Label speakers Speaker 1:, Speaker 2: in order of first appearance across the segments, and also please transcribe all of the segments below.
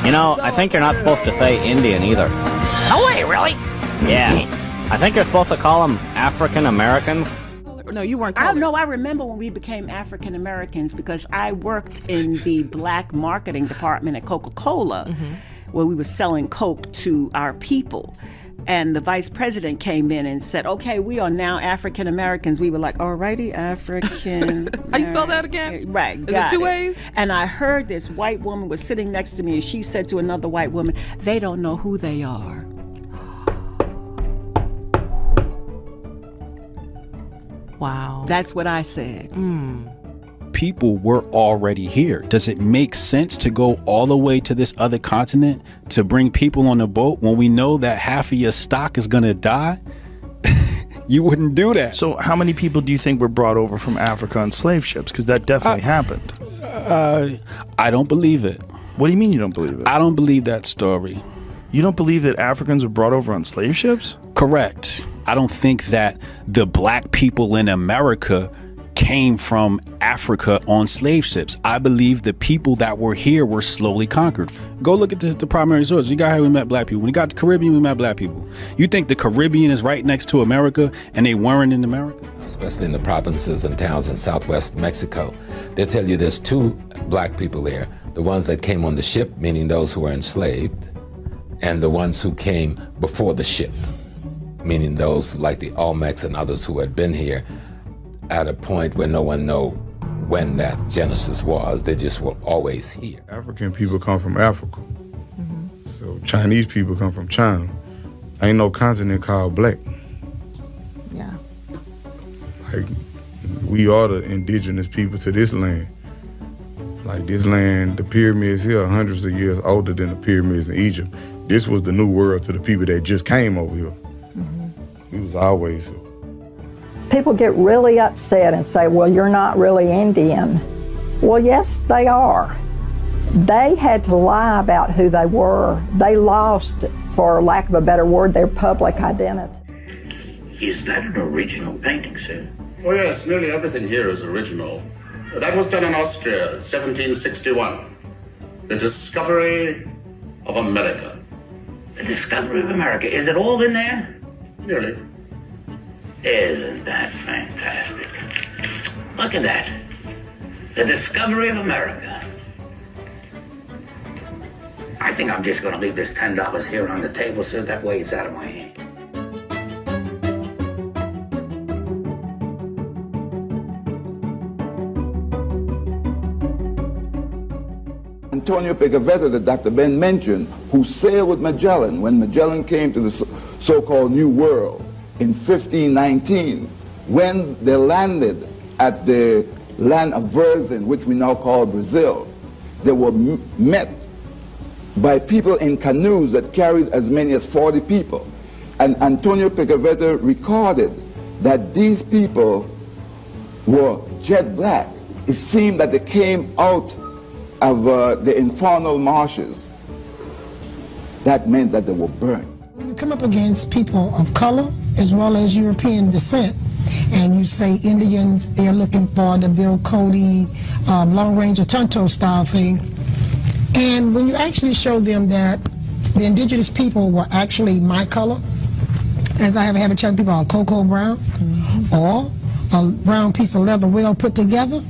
Speaker 1: You know, I think you're not supposed to say Indian either.
Speaker 2: No way, really?
Speaker 1: Yeah. I think you're supposed to call them African Americans.
Speaker 3: No, you weren't.
Speaker 4: I remember when we became African Americans because I worked in the black marketing department at Coca-Cola, where we were selling Coke to our people. And the vice president came in and said, okay, we are now African Americans. We were like, alrighty, African.
Speaker 3: How you spell that again?
Speaker 4: Right.
Speaker 3: Is it two ways?
Speaker 4: And I heard this white woman was sitting next to me and she said to another white woman, they don't know who they are.
Speaker 3: Wow.
Speaker 4: That's what I said.
Speaker 5: People were already here. Does it make sense to go all the way to this other continent to bring people on a boat when we know that half of your stock is gonna die? You wouldn't do that.
Speaker 6: So how many people do you think were brought over from Africa on slave ships? Because that definitely happened.
Speaker 5: I don't believe it.
Speaker 6: What do you mean you don't believe it?
Speaker 5: I don't believe that story.
Speaker 6: You don't believe that Africans were brought over on slave ships?
Speaker 5: Correct. I don't think that the black people in America came from Africa on slave ships. I believe the people that were here were slowly conquered. Go look at the primary source. You got how we met black people. When you got the Caribbean, we met black people. You think the Caribbean is right next to America and they weren't in America?
Speaker 7: Especially in the provinces and towns in southwest Mexico. They tell you there's two black people there. The ones that came on the ship, meaning those who were enslaved, and the ones who came before the ship, meaning those like the Olmecs and others who had been here at a point where no one know when that genesis was. They just were always here.
Speaker 8: African people come from Africa. So Chinese people come from China. Ain't no continent called black.
Speaker 3: Yeah.
Speaker 8: Like, we are the indigenous people to this land. Like this land, the pyramids here are hundreds of years older than the pyramids in Egypt. This was the new world to the people that just came over here. We was always here.
Speaker 9: People get really upset and say, well, you're not really Indian. Well, yes, they are. They had to lie about who they were. They lost, for lack of a better word, their public identity.
Speaker 10: Is that an original painting, sir?
Speaker 11: Oh, yes, nearly everything here is original. That was done in Austria, 1761. The discovery of America.
Speaker 10: The discovery of America. Is it all in there?
Speaker 11: Nearly.
Speaker 10: Isn't that fantastic? Look at that. The discovery of America. I think I'm just going to leave this $10 here on the table, sir. That way it's out of my hand.
Speaker 12: Antonio Pigafetta that Dr. Ben mentioned, who sailed with Magellan when Magellan came to the so-called New World in 1519, when they landed at the land of Virgin, which we now call Brazil, they were met by people in canoes that carried as many as 40 people. And Antonio Pigafetta recorded that these people were jet black. It seemed that they came out of the infernal marshes. That meant that they were burned.
Speaker 13: When you come up against people of color as well as European descent, and you say Indians, they're looking for the Bill Cody long range or Tonto style thing, and when you actually show them that the indigenous people were actually my color, as I have a habit telling people, a cocoa brown, or a brown piece of leather well put together.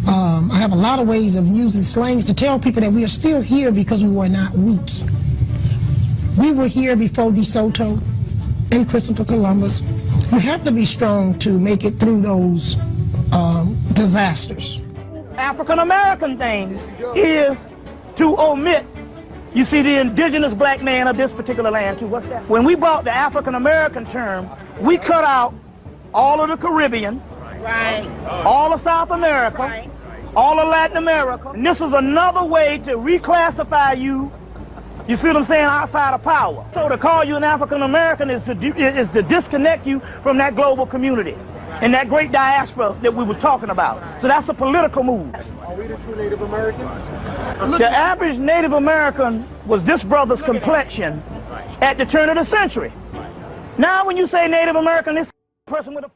Speaker 13: I have a lot of ways of using slangs to tell people that we are still here because we were not weak. We were here before DeSoto and Christopher Columbus. We have to be strong to make it through those disasters.
Speaker 2: African American thing is to omit, you see, the indigenous black man of this particular land too. What's that? When we brought the African American term, we cut out all of the Caribbean, right, all of South America, right, all of Latin America. And this is another way to reclassify you, you see what I'm saying, outside of power. So to call you an African American is to disconnect you from that global community and that great diaspora that we were talking about. So that's a political move.
Speaker 14: Are we the true Native Americans?
Speaker 2: The average Native American was this brother's complexion at the turn of the century. Now when you say Native American, this person with a